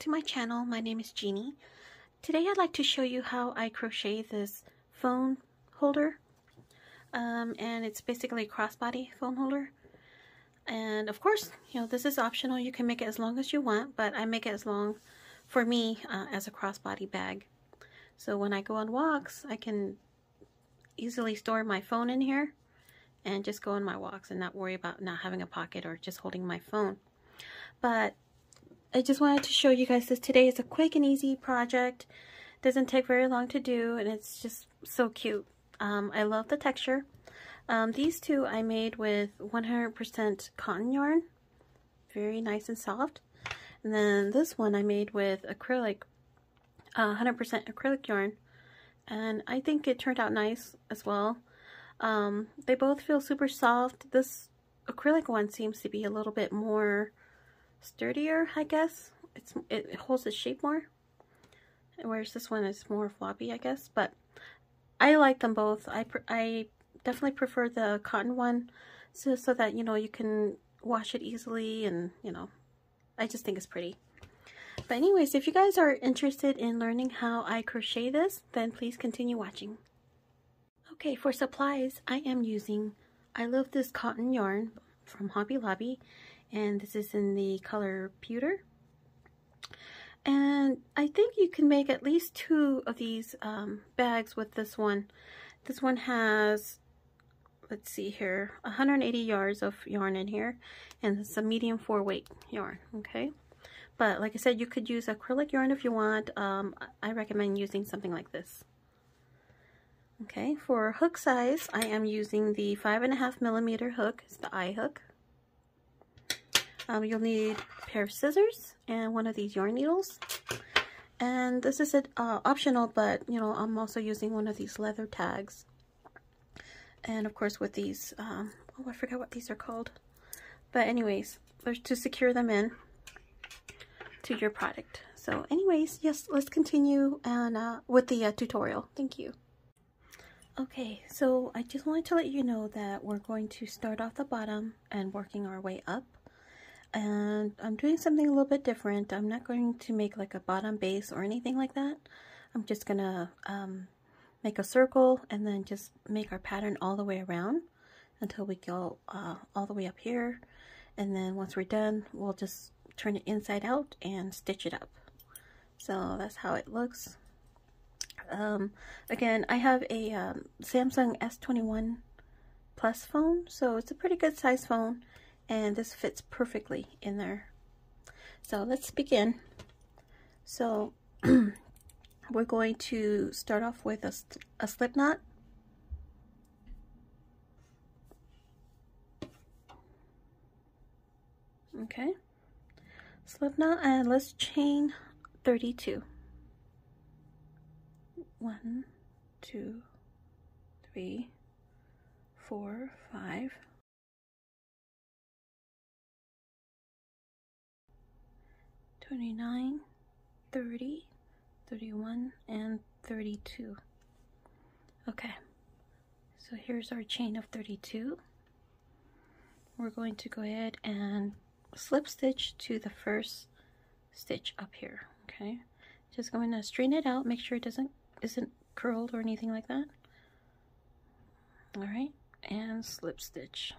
to my channel. My name is Jeannie. Today I'd like to show you how I crochet this phone holder. And it's basically a crossbody phone holder. And of course, this is optional. You can make it as long as you want, but I make it as long for me as a crossbody bag. So when I go on walks, I can easily store my phone in here and just go on my walks and not worry about not having a pocket or just holding my phone. But I just wanted to show you guys this today. It's a quick and easy project. Doesn't take very long to do, and it's just so cute. I love the texture. These two I made with 100% cotton yarn. Very nice and soft. And then this one I made with acrylic, 100% acrylic yarn. And I think it turned out nice as well. They both feel super soft. This acrylic one seems to be a little bit more sturdier, I guess. It holds its shape more, whereas this one is more floppy, I guess. But I like them both. I definitely prefer the cotton one, so that you can wash it easily, and I just think it's pretty. But anyways, if you guys are interested in learning how I crochet this, then please continue watching. Okay, for supplies, I love this cotton yarn from Hobby Lobby, and this is in the color pewter. And I think you can make at least 2 of these bags with this one. This one has, let's see here, 180 yards of yarn in here, and it's a medium 4-weight yarn, okay? But like I said, you could use acrylic yarn if you want. I recommend using something like this. Okay, for hook size, I am using the 5.5mm hook. It's the eye hook. You'll need a pair of scissors and one of these yarn needles. And this is optional, but I'm also using one of these leather tags. And of course with these, oh, I forgot what these are called. But anyways, there's to secure them in to your product. So anyways, yes, let's continue and with the tutorial. Thank you. Okay, so I just wanted to let you know that we're going to start off the bottom and working our way up. And I'm doing something a little bit different. I'm not going to make like a bottom base or anything like that. I'm just gonna make a circle and then just make our pattern all the way around until we go all the way up here. And then once we're done, we'll just turn it inside out and stitch it up. So that's how it looks. Again, I have a Samsung S21 Plus phone, so it's a pretty good size phone, and this fits perfectly in there. So let's begin. So we're going to start off with a slip knot. Okay, slip knot, and let's chain 32. 1, 2, 3, 4, 5. 29, 30, 31, and 32. Okay, so here's our chain of 32. We're going to go ahead and slip stitch to the first stitch up here. Okay, just going to straighten it out, make sure it isn't curled or anything like that. All right, and slip stitch.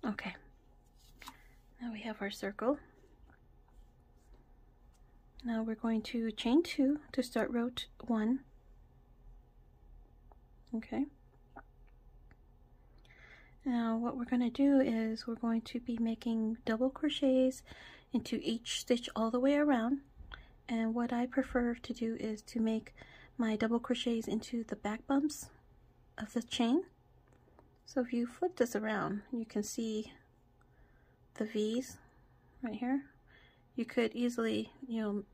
Okay, now we have our circle. Now we're going to chain 2 to start row 1. Okay. Now what we're going to do is we're going to be making double crochets into each stitch all the way around. And what I prefer to do is to make my double crochets into the back bumps of the chain. So if you flip this around, you can see the V's right here. You could easily,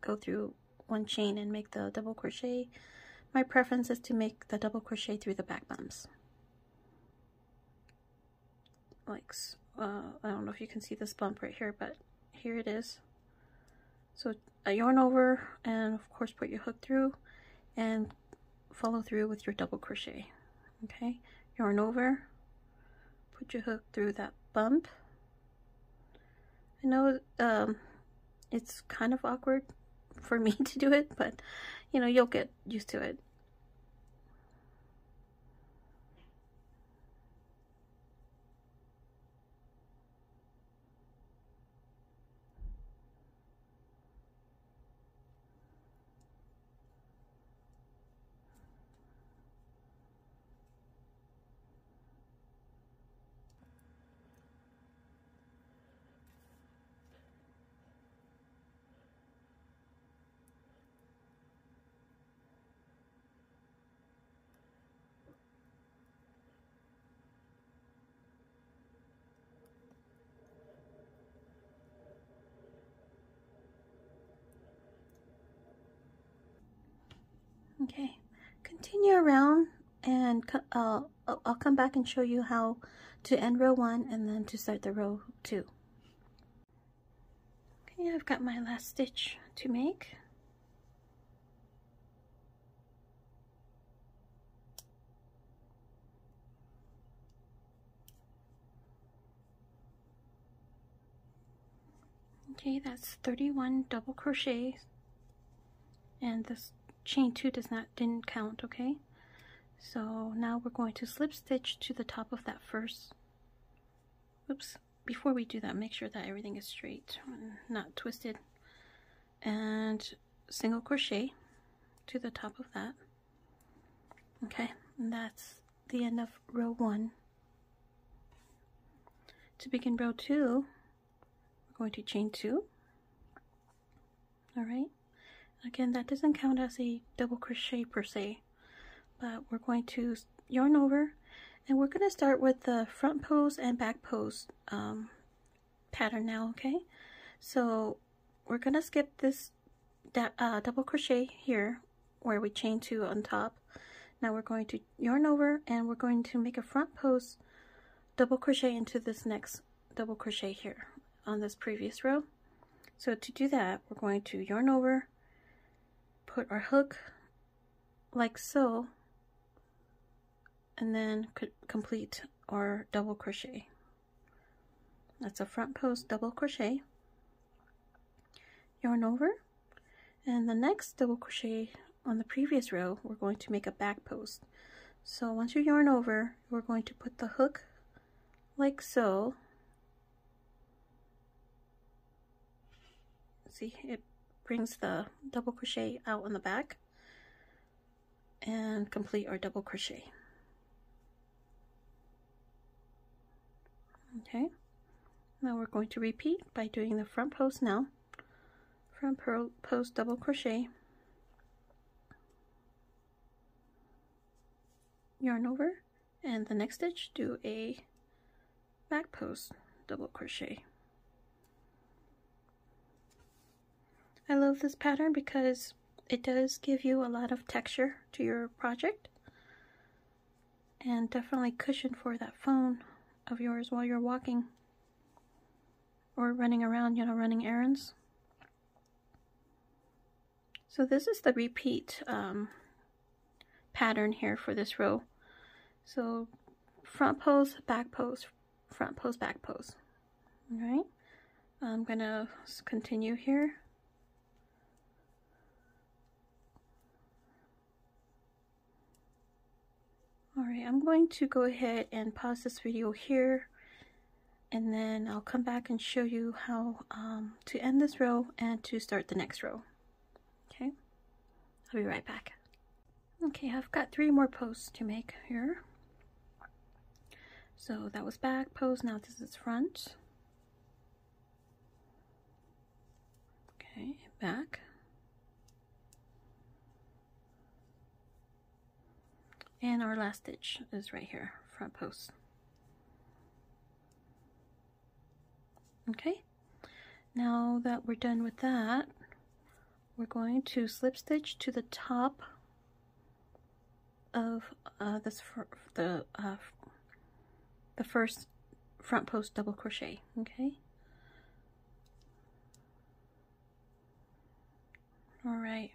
go through one chain and make the double crochet. My preference is to make the double crochet through the back bumps. Like, I don't know if you can see this bump right here, but here it is. So a yarn over, and of course put your hook through and follow through with your double crochet. Okay, yarn over, put your hook through that bump. I know it's kind of awkward for me to do it, but you know, you'll get used to it. Okay, continue around, and I'll come back and show you how to end row 1 and then to start the row 2. Okay, I've got my last stitch to make. Okay, that's 31 double crochets, and this chain 2 didn't count. Okay, so now we're going to slip stitch to the top of that first. Oops, before we do that, make sure that everything is straight, not twisted, and single crochet to the top of that. Okay, and that's the end of row 1. To begin row 2, we're going to chain 2. All right, again, that doesn't count as a double crochet per se, but we're going to yarn over, and we're going to start with the front pose and back pose pattern now. Okay, so we're going to skip this double crochet here where we chain 2 on top. Now we're going to yarn over, and we're going to make a front pose double crochet into this next double crochet here on this previous row. So to do that, we're going to yarn over, put our hook like so, and then complete our double crochet. That's a front post double crochet, yarn over, and the next double crochet on the previous row, we're going to make a back post. So once you yarn over, we're going to put the hook like so. See, it brings the double crochet out on the back, and complete our double crochet. Okay, now we're going to repeat by doing the front post now. Front post double crochet, yarn over, and the next stitch do a back post double crochet. I love this pattern because it does give you a lot of texture to your project, and definitely cushion for that phone of yours while you're walking or running around, you know, running errands. So this is the repeat pattern here for this row. So front pose, back pose, front pose, back pose. All right, I'm gonna continue here. Alright, I'm going to go ahead and pause this video here, and then I'll come back and show you how to end this row and to start the next row. Okay, I'll be right back. Okay, I've got 3 more posts to make here. So that was back pose, now this is front. Okay, back. And our last stitch is right here, front post. Okay, now that we're done with that, we're going to slip stitch to the top of the first front post double crochet. Okay. All right.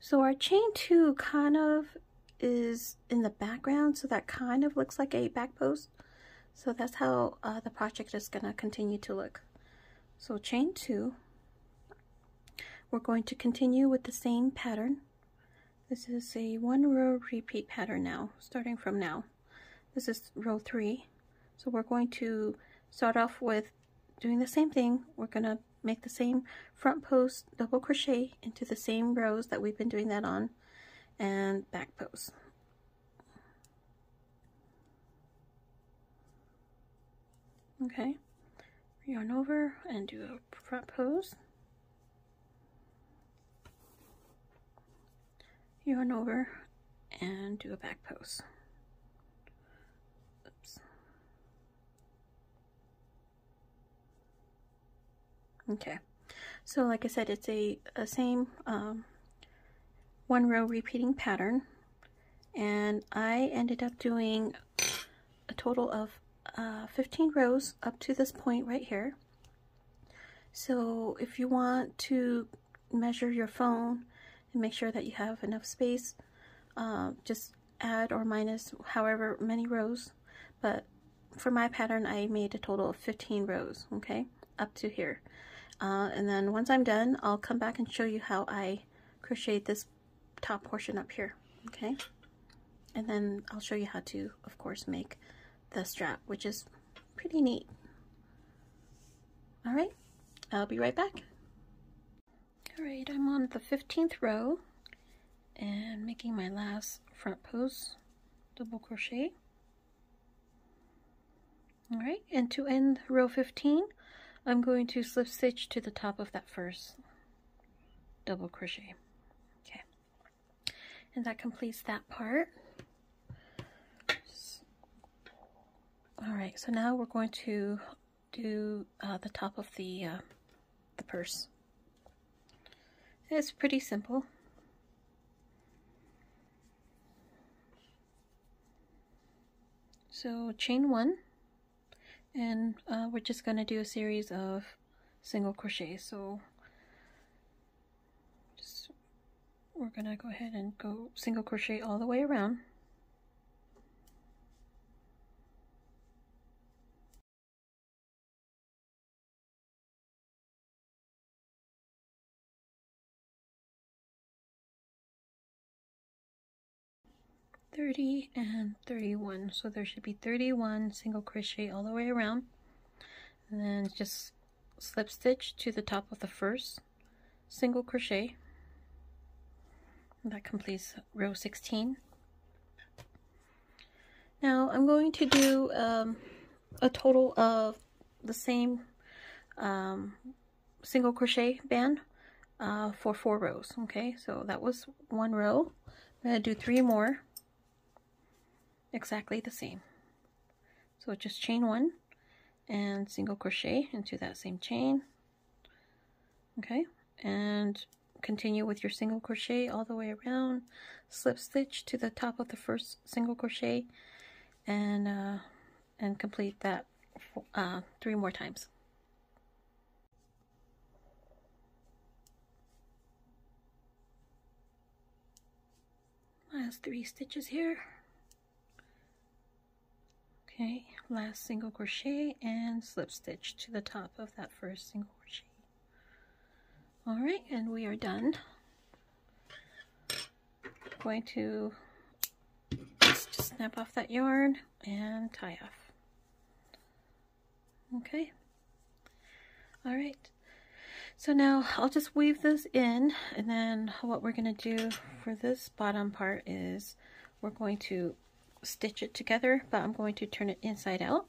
So our chain 2 kind of is in the background, so that kind of looks like a back post. So that's how the project is going to continue to look. So chain 2, we're going to continue with the same pattern. This is a 1 row repeat pattern now, starting from now. This is row 3. So we're going to start off with doing the same thing. We're going to make the same front post, double crochet into the same rows that we've been doing that on, and back post. Okay, yarn over and do a front post, yarn over and do a back post. Oops. Okay, so like I said, it's a same 1 row repeating pattern, and I ended up doing a total of 15 rows up to this point right here. So if you want to measure your phone and make sure that you have enough space, just add or minus however many rows, but for my pattern I made a total of 15 rows, okay, up to here. And then once I'm done, I'll come back and show you how I crochet this top portion up here, okay? And then I'll show you how to, of course, make the strap, which is pretty neat. All right, I'll be right back. All right, I'm on the 15th row and making my last front post double crochet. All right, and to end row 15, I'm going to slip stitch to the top of that first double crochet. Okay, and that completes that part. All right, so now we're going to do the top of the purse. It's pretty simple. So chain 1, and we're just going to do a series of single crochets. So we're going to go ahead and go single crochet all the way around. And 31, so there should be 31 single crochet all the way around, and then just slip stitch to the top of the first single crochet. That completes row 16. Now I'm going to do a total of the same single crochet band for 4 rows. Okay, so that was 1 row. I'm going to do 3 more exactly the same. So just chain 1 and single crochet into that same chain. Okay, and continue with your single crochet all the way around, slip stitch to the top of the first single crochet, and complete that 3 more times. Last 3 stitches here. Okay, last single crochet and slip stitch to the top of that first single crochet. Alright, and we are done. Going to just snap off that yarn and tie off. Okay. Alright, so now I'll just weave this in, and then what we're going to do for this bottom part is we're going to stitch it together, but I'm going to turn it inside out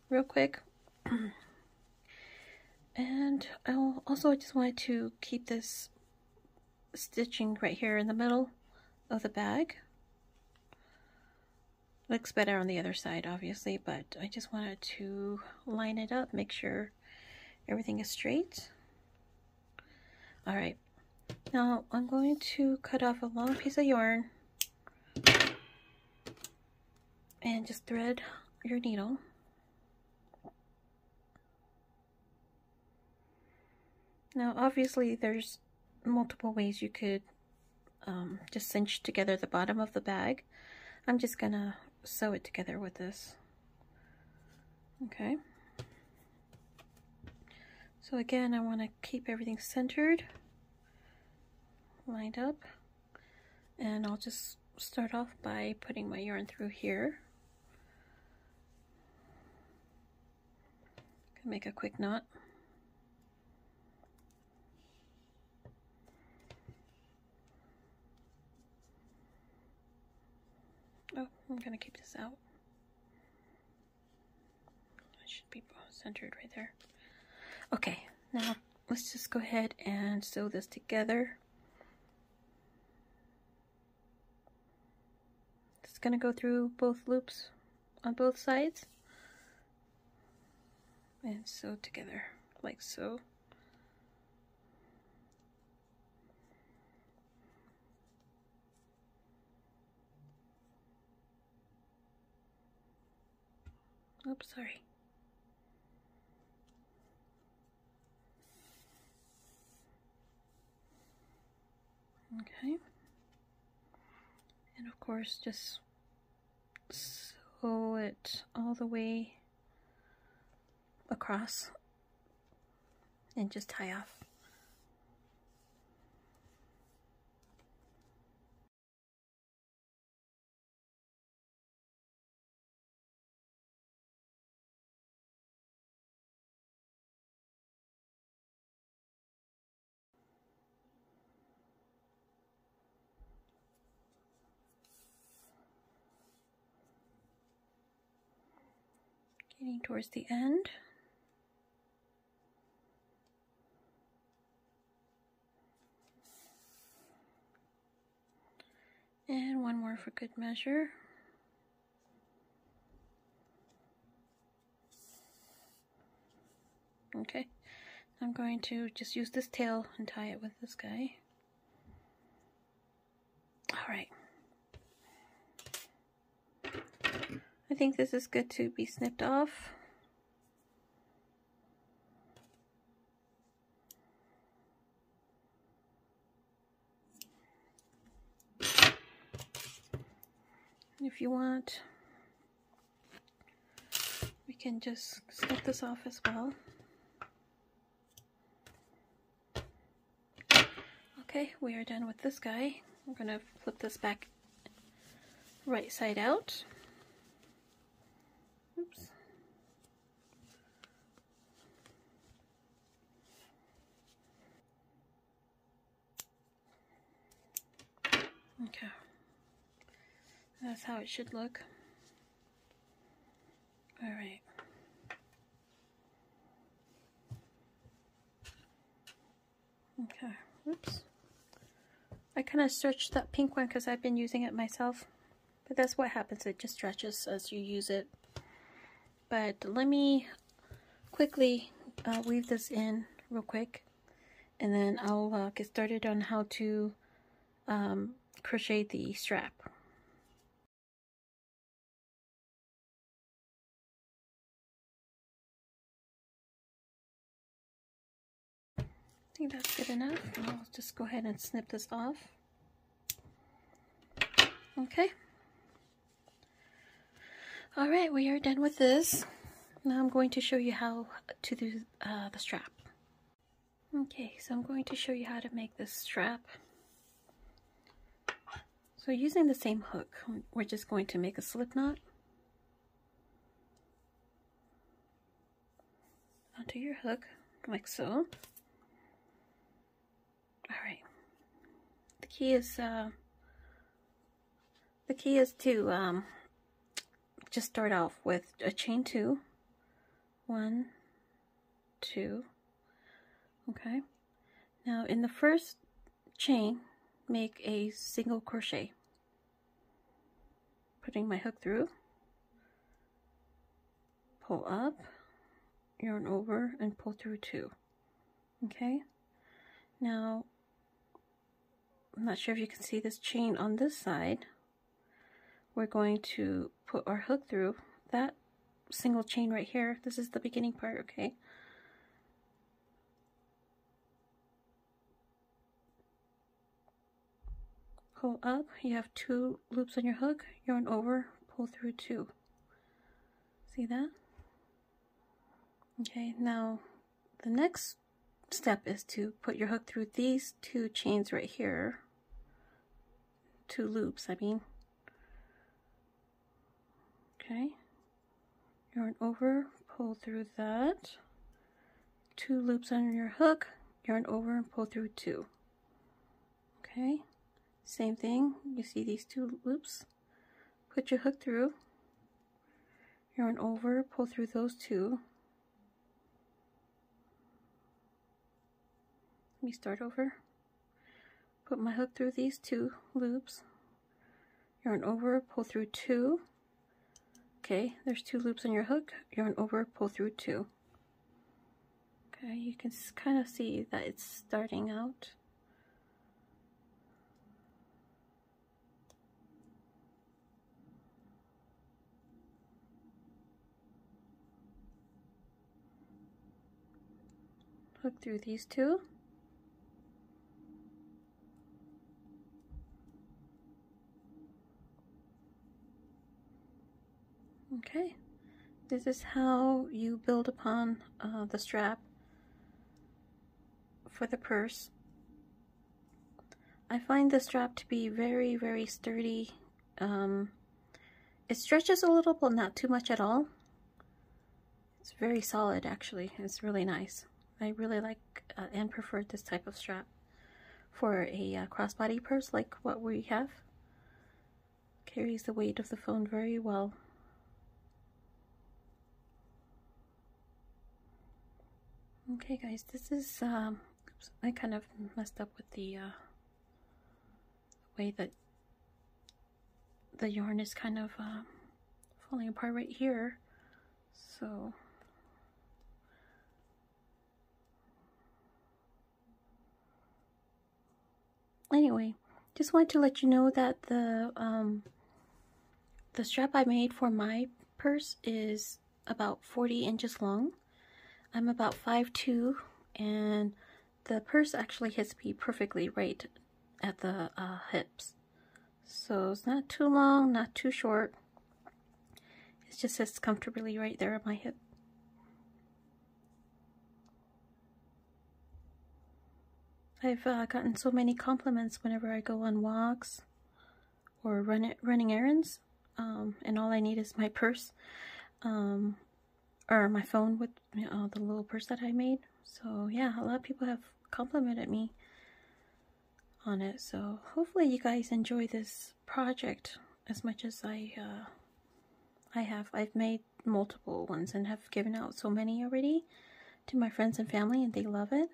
real quick. And I just wanted to keep this stitching right here in the middle of the bag. Looks better on the other side, obviously, but I just wanted to line it up, make sure everything is straight. All right, now I'm going to cut off a long piece of yarn and just thread your needle. Now obviously there's multiple ways you could just cinch together the bottom of the bag. I'm just gonna sew it together with this. Okay. So again, I want to keep everything centered, lined up, and I'll just start off by putting my yarn through here. Make a quick knot. Oh, I'm gonna keep this out. It should be centered right there. Okay, now let's just go ahead and sew this together. It's gonna go through both loops on both sides and sew together like so. Oops, sorry. Okay. And of course, just sew it all the way across and just tie off. Getting towards the end. And one more for good measure. Okay, I'm going to just use this tail and tie it with this guy. Alright. I think this is good to be snipped off. If you want, we can just snip this off as well. Okay, we are done with this guy. We're going to flip this back right side out. Oops. Okay. That's how it should look. All right. Okay. Oops. I kind of searched that pink one because I've been using it myself. But that's what happens. It just stretches as you use it. But let me quickly weave this in real quick. And then I'll get started on how to crochet the strap. I think that's good enough. I'll just go ahead and snip this off. Okay. Alright, we are done with this. Now I'm going to show you how to do the strap. Okay, so I'm going to show you how to make this strap. So using the same hook, we're just going to make a slip knot onto your hook, like so. Alright. The key is to just start off with a chain 2. 1, 2. Okay. Now in the first chain, make a single crochet. Putting my hook through, pull up, yarn over, and pull through 2. Okay. Now, I'm not sure if you can see this chain on this side. We're going to put our hook through that single chain right here. This is the beginning part, okay? pull up, you have 2 loops on your hook, yarn over, pull through 2. See that? Okay, now the next step is to put your hook through these 2 chains right here. 2 loops, I mean. Okay, yarn over, pull through that. 2 loops on your hook, yarn over and pull through 2. Okay, same thing, you see these 2 loops, put your hook through, yarn over, pull through those 2. Let me start over. Put my hook through these 2 loops, yarn over, pull through 2. Okay, there's 2 loops on your hook, yarn over, pull through 2. Okay, you can kind of see that it's starting out. Hook through these 2. Okay, this is how you build upon the strap for the purse. I find the strap to be very, very sturdy. It stretches a little, but not too much at all. It's very solid, actually. It's really nice. I really like and prefer this type of strap for a crossbody purse like what we have. Carries the weight of the phone very well. Okay guys, this is, oops, I kind of messed up with the way that the yarn is kind of falling apart right here. So, anyway, just wanted to let you know that the strap I made for my purse is about 40 inches long. I'm about 5'2", and the purse actually hits me perfectly right at the hips. So it's not too long, not too short. It just sits comfortably right there at my hip. I've gotten so many compliments whenever I go on walks or running errands, and all I need is my purse. Or my phone with the little purse that I made. So yeah, a lot of people have complimented me on it. So hopefully you guys enjoy this project as much as I have. I've made multiple ones and have given out so many already to my friends and family, and they love it.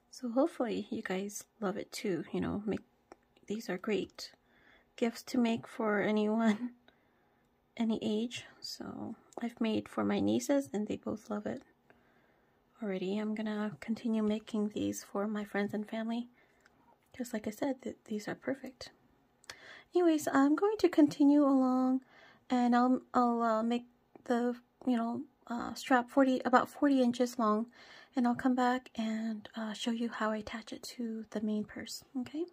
So hopefully you guys love it too. You know, these are great gifts to make for anyone, any age. So I've made for my nieces and they both love it already. I'm gonna continue making these for my friends and family. Just like I said, these are perfect. Anyways, I'm going to continue along, and I'll make the strap about 40 inches long, and I'll come back and show you how I attach it to the main purse. Okay.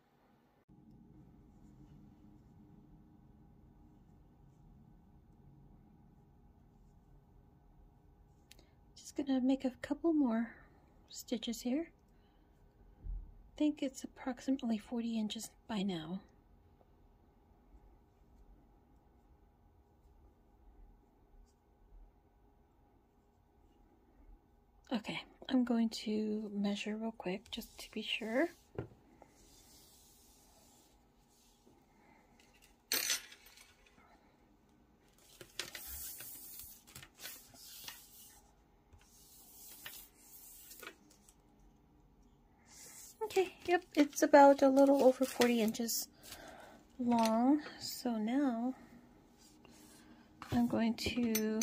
Gonna make a couple more stitches here. I think it's approximately 40 inches by now. Okay, I'm going to measure real quick just to be sure. Okay, yep, it's about a little over 40 inches long. So now I'm going to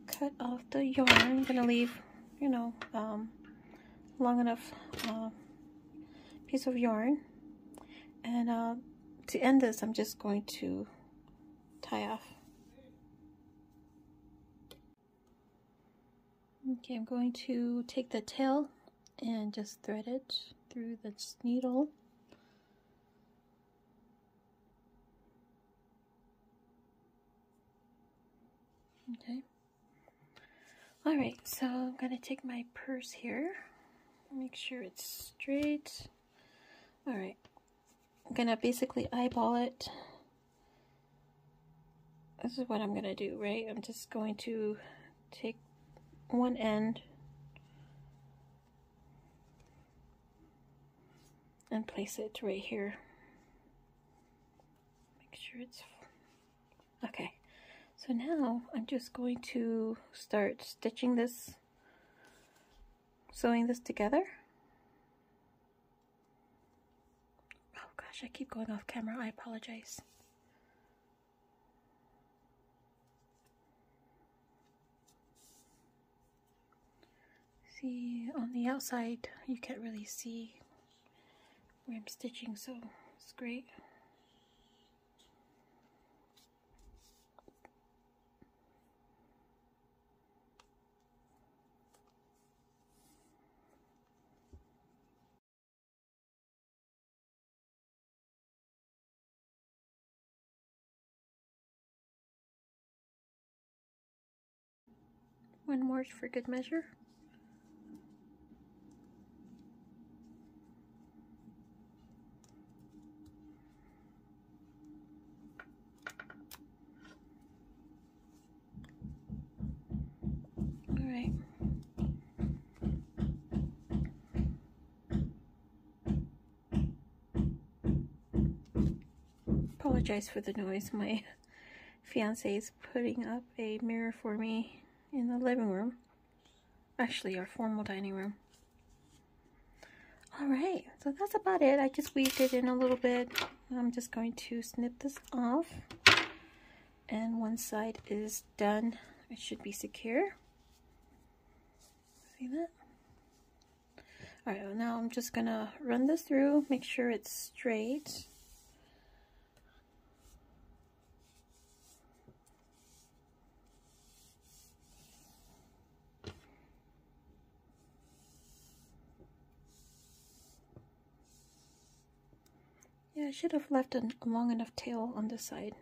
cut off the yarn. I'm going to leave, long enough piece of yarn. And to end this, I'm just going to tie off. Okay, I'm going to take the tail and just thread it through this needle. Okay. Alright, so I'm going to take my purse here. Make sure it's straight. Alright. I'm going to basically eyeball it. This is what I'm going to do, right? I'm just going to take one end and place it right here. Make sure it's okay. So now I'm just going to start stitching this, sewing this together. Oh gosh, I keep going off camera. I apologize. See, on the outside you can't really see where I'm stitching, so it's great. One more for good measure. Alright. Apologize for the noise. My fiance is putting up a mirror for me in the living room. Actually, our formal dining room. Alright, so that's about it. I just weaved it in a little bit. I'm just going to snip this off. And one side is done. It should be secure. See that? Alright, well now I'm just gonna run this through, make sure it's straight. Yeah, I should have left a long enough tail on this side,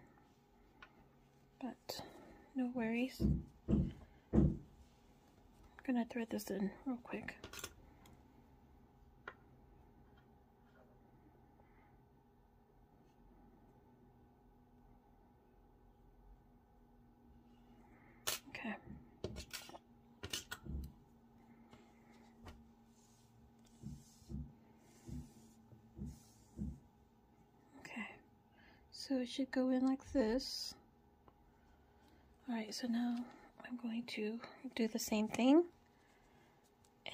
but no worries. I'm gonna thread this in real quick. Okay. Okay. So it should go in like this. Alright, so now I'm going to do the same thing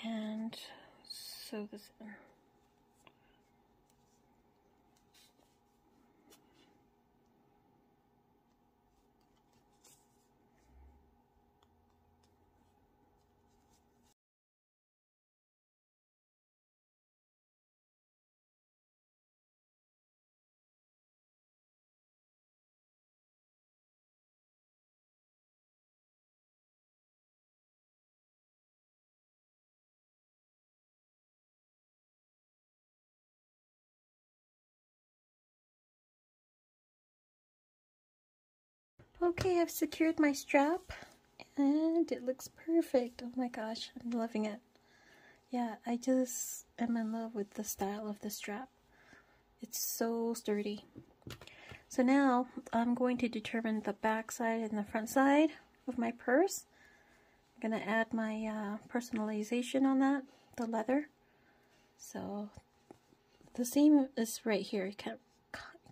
and sew this in. Okay, I've secured my strap and it looks perfect. Oh my gosh, I'm loving it. Yeah, I just am in love with the style of the strap. It's so sturdy. So now I'm going to determine the back side and the front side of my purse. I'm going to add my personalization on that, the leather. So the seam is right here. You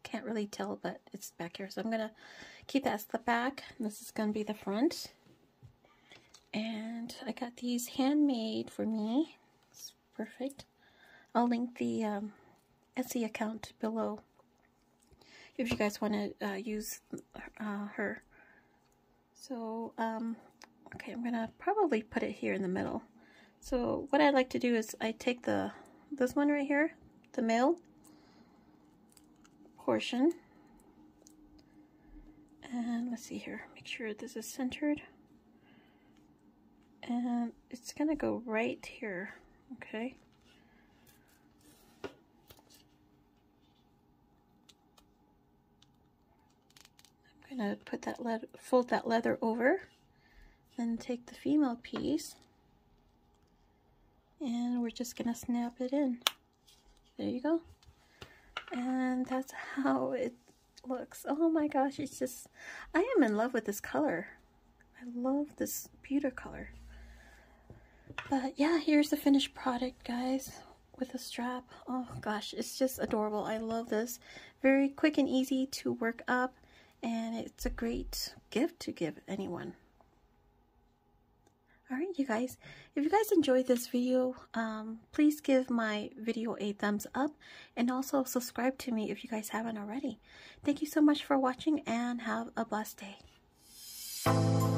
can't really tell, but it's back here. So I'm going to keep that as the back. This is going to be the front. And I got these handmade for me. It's perfect. I'll link the Etsy account below if you guys want to use her. So, okay, I'm going to probably put it here in the middle. So what I like to do is I take this one right here, the male portion, and let's see here, make sure this is centered, and it's gonna go right here. Okay, I'm gonna put that fold that leather over then take the female piece and we're just gonna snap it in. There you go. And that's how it looks. Oh my gosh, it's just, I am in love with this color. I love this pewter color. But yeah, here's the finished product, guys, with a strap. Oh gosh, it's just adorable. I love this. Very quick and easy to work up, and it's a great gift to give anyone. Alright, you guys, if you guys enjoyed this video, please give my video a thumbs up, and also subscribe to me if you guys haven't already. Thank you so much for watching, and have a blessed day.